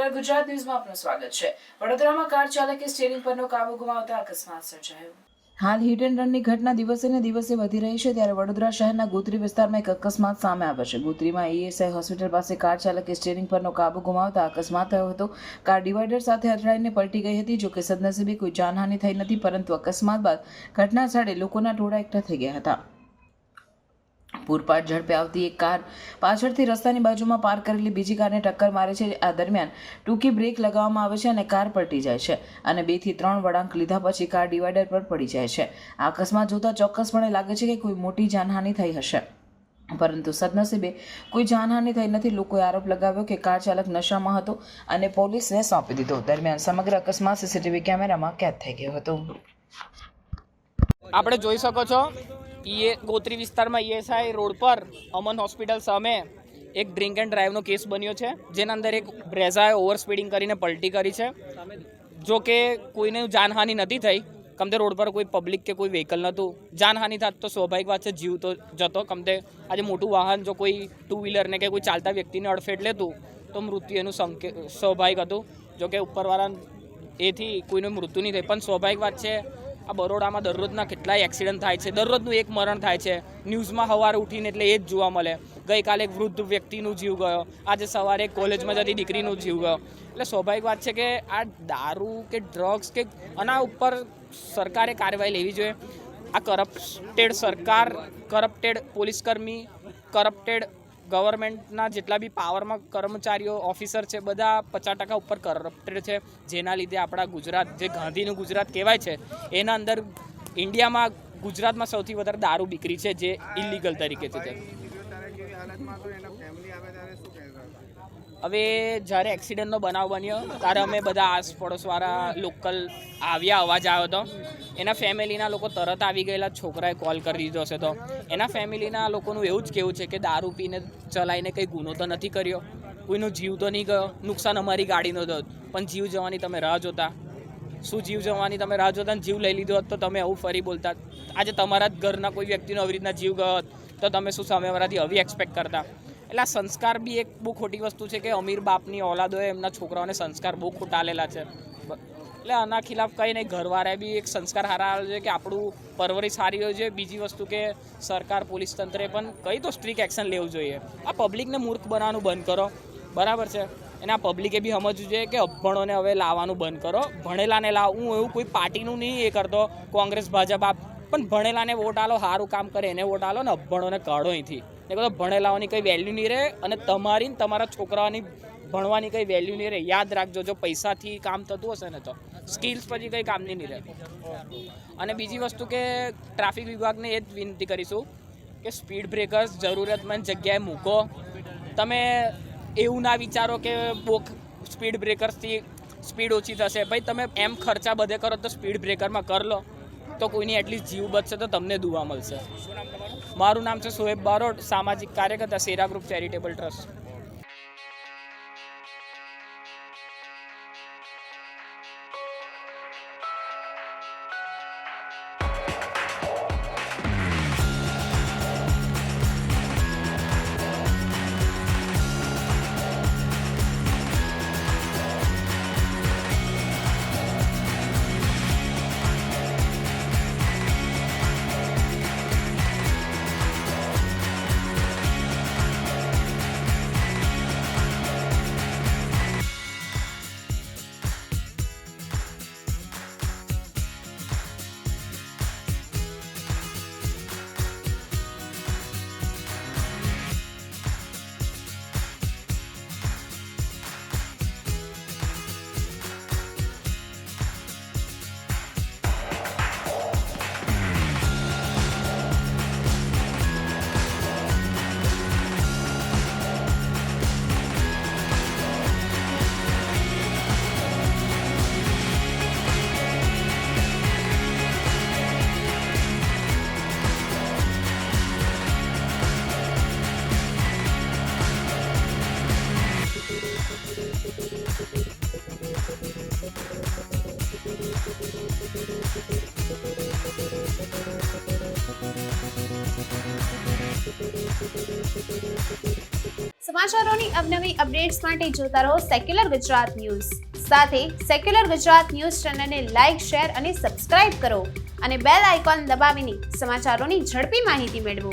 નમસ્કાર, ગુજરાત ન્યૂઝમાં આપનું સ્વાગત છે। વડોદરામાં કાર ચાલકે સ્ટીયરિંગ પરનો કાબુ ગુમાવતા અકસ્માત સર્જાયો। હાલ હિટ એન્ડ રનની ઘટના દિવસે ને દિવસે વધી રહી છે, ત્યારે વડોદરા શહેરના ગોત્રી વિસ્તારમાં એક અકસ્માત સામે આવ્યો છે। ગોત્રીમાં ઈએસઆઈ હોસ્પિટલ પાસે કાર ચાલકે સ્ટીયરિંગ પરનો કાબુ ગુમાવતા અકસ્માત થયો હતો। કાર ડિવાઈડર સાથે અથડાઈને પલટી ગઈ હતી। જોકે સદનસીબે કોઈ જાનહાનિ થઈ નથી, પરંતુ અકસ્માત બાદ ઘટના સ્થળે લોકોના ટોળા એકઠા થઈ ગયા હતા। પૂરપાટ ઝડપે આવતી એક કાર પાછળથી રસ્તાની બાજુમાં પાર્ક કરેલી બીજી કારને ટક્કર મારે છે। આ દરમિયાન ટૂંકી બ્રેક લગાવવામાં આવે છે અને કાર પલટી જાય છે અને 2 થી 3 વળાંક લીધા પછી કાર ડિવાઈડર પર પડી જાય છે। આ અકસ્માત જોતા ચોક્કસપણે લાગે છે કે કોઈ મોટી જાનહાનિ થઈ હશે, પરંતુ સદનસીબે કોઈ જાનહાનિ થઈ નથી। લોકોએ આરોપ લગાવ્યો કે કાર ચાલક નશામાં હતો અને પોલીસને સોંપી દીધો। દરમિયાન સમગ્ર અકસ્માત સીસીટીવી કેમેરામાં કેદ થઈ ગયો હતો। આપણે જોઈ શકો છો ગોત્રી વિસ્તારમાં ઈએસઆઈ રોડ પર અમન હોસ્પિટલ સામે એક ડ્રિંક એન્ડ ડ્રાઈવનો કેસ બન્યો છે, જેના અંદર એક બ્રેઝાએ ઓવર સ્પીડિંગ કરીને પલટી કરી છે। જો કે કોઈને જાનહાનિ નથી થઈ, કમતે રોડ પર કોઈ પબ્લિક કે કોઈ વ્હીકલ નહોતું। જાનહાનિ થાત તો સ્વાભાવિક વાત છે, જીવ તો જતો। કમતે આજે મોટું વાહન જો કોઈ ટુ વ્હીલરને કે કોઈ ચાલતા વ્યક્તિને અડફેટ લેતું તો મૃત્યુ એનું સ્વાભાવિક હતું। જો કે ઉપરવાળા એથી કોઈનું મૃત્યુ નહીં થાય, પણ સ્વાભાવિક વાત છે આ બરોડામાં દરરોજના કેટલાય એક્સિડન્ટ થાય છે, દરરોજનું એક મરણ થાય છે। ન્યૂઝમાં સવારે ઉઠીને એટલે એ જ જોવા મળે। ગઈકાલે એક વૃદ્ધ વ્યક્તિનું જીવ ગયો, આજે સવારે એક કોલેજમાં જતી દીકરીનું જીવ ગયો। એટલે સ્વાભાવિક વાત છે કે આ દારૂ કે ડ્રગ્સ કે આના ઉપર સરકારે કાર્યવાહી લેવી જોઈએ। આ કરપ્ટેડ સરકાર, કરપ્ટેડ પોલીસકર્મી, કરપ્ટેડ ગવર્મેન્ટના જેટલા બી પાવરમાં કર્મચારીઓ ઓફિસર છે, બધા 50% ઉપર કરપ્ટેડ છે, જેના લીધે આપણા ગુજરાત, જે ગાંધીનું ગુજરાત કહેવાય છે, એના અંદર ઇન્ડિયામાં ગુજરાતમાં સૌથી વધારે દારૂ બીકરી છે, જે ઇલીગલ તરીકે છે। હવે જ્યારે એક્સિડન્ટનો બનાવ બન્યો ત્યારે અમે બધા આસપડોશવાળા લોકલ આવ્યા, અવાજ આવ્યો હતો। એના ફેમિલીના લોકો તરત આવી ગયેલા, છોકરાએ કોલ કરી દીધો હશે તો એના ફેમિલીના લોકોનું એવું જ કહેવું છે કે દારૂ પીને ચલાવીને કંઈ ગુનો તો નથી કર્યો, કોઈનો જીવ તો નહીં ગયો, નુકસાન અમારી ગાડીનો થયો, પણ જીવ જવાની તમે રાહ જોતા। શું જીવ જવાની તમે રાહ જોતા? જીવ લઈ લીધો હોત તો તમે આવું ફરી બોલતા? આજે તમારા જ ઘરના કોઈ વ્યક્તિનો આવી રીતના જીવ ગયો હોત તો તમે શું સામેવાળાથી આવી એક્સપેક્ટ કરતા? એટલે આ સંસ્કાર બી એક બહુ ખોટી વસ્તુ છે કે અમીર બાપની ઓલાદોએ એમના છોકરાઓને સંસ્કાર બહુ ખોટા આલેલા છે। એટલે આના ખિલાફ કંઈ નહીં, ઘરવાળાએ બી એક સંસ્કાર સારા આવે છે કે આપણું પરવરિશ સારી હોય છે। બીજી વસ્તુ કે સરકાર, પોલીસ તંત્રે પણ કંઈ તો સ્ટ્રિક્ટ એક્શન લેવું જોઈએ। આ પબ્લિકને મૂર્ખ બનાવવાનું બંધ કરો, બરાબર છે? અને આ પબ્લિકે બી સમજવું જોઈએ કે અભણોને હવે લાવવાનું બંધ કરો, ભણેલાને લાવ। હું એવું કોઈ પાર્ટીનું નહીં એ કરતો, કોંગ્રેસ, ભાજપ, પણ ભણેલાને વોટ આલો, સારું કામ કરે એને વોટ આલો ને અભણોને કાઢો અહીંથી। ને કહો ભણેલાઓની કંઈ વેલ્યુ નહીં રહે અને તમારી ને તમારા છોકરાઓની ભણવાની કંઈ વેલ્યુ નહીં રહે। યાદ રાખજો, જો પૈસાથી કામ થતું હશે ને તો સ્કિલ્સ પછી કંઈ કામની નહીં રહે। અને બીજી વસ્તુ કે ટ્રાફિક વિભાગને એ જ વિનંતી કરીશું કે સ્પીડ બ્રેકર્સ જરૂરિયાતમંદ જગ્યાએ મૂકો। તમે એવું ના વિચારો કે બહુ સ્પીડ બ્રેકર્સથી સ્પીડ ઓછી થશે। ભાઈ તમે એમ ખર્ચા બધે કરો તો સ્પીડ બ્રેકરમાં કર લો, તો કોઈની એટલીસ્ટ જીવ બચશે તો તમને દુઆ મળશે। મારું નામ છે સોએબ બારોટ, સામાજિક કાર્યકર્તા, સેરા ગ્રુપ ચેરિટેબલ ટ્રસ્ટ। સમાચારોની અવનવી અપડેટ્સ માટે જોતા રહો સેક્યુલર ગુજરાત ન્યૂઝ. સાથે સેક્યુલર ગુજરાત ન્યૂઝ ચેનલને લાઇક, શેર અને સબસ્ક્રાઇબ કરો અને બેલ આઇકોન દબાવીને સમાચારોની ઝડપી માહિતી મેળવો.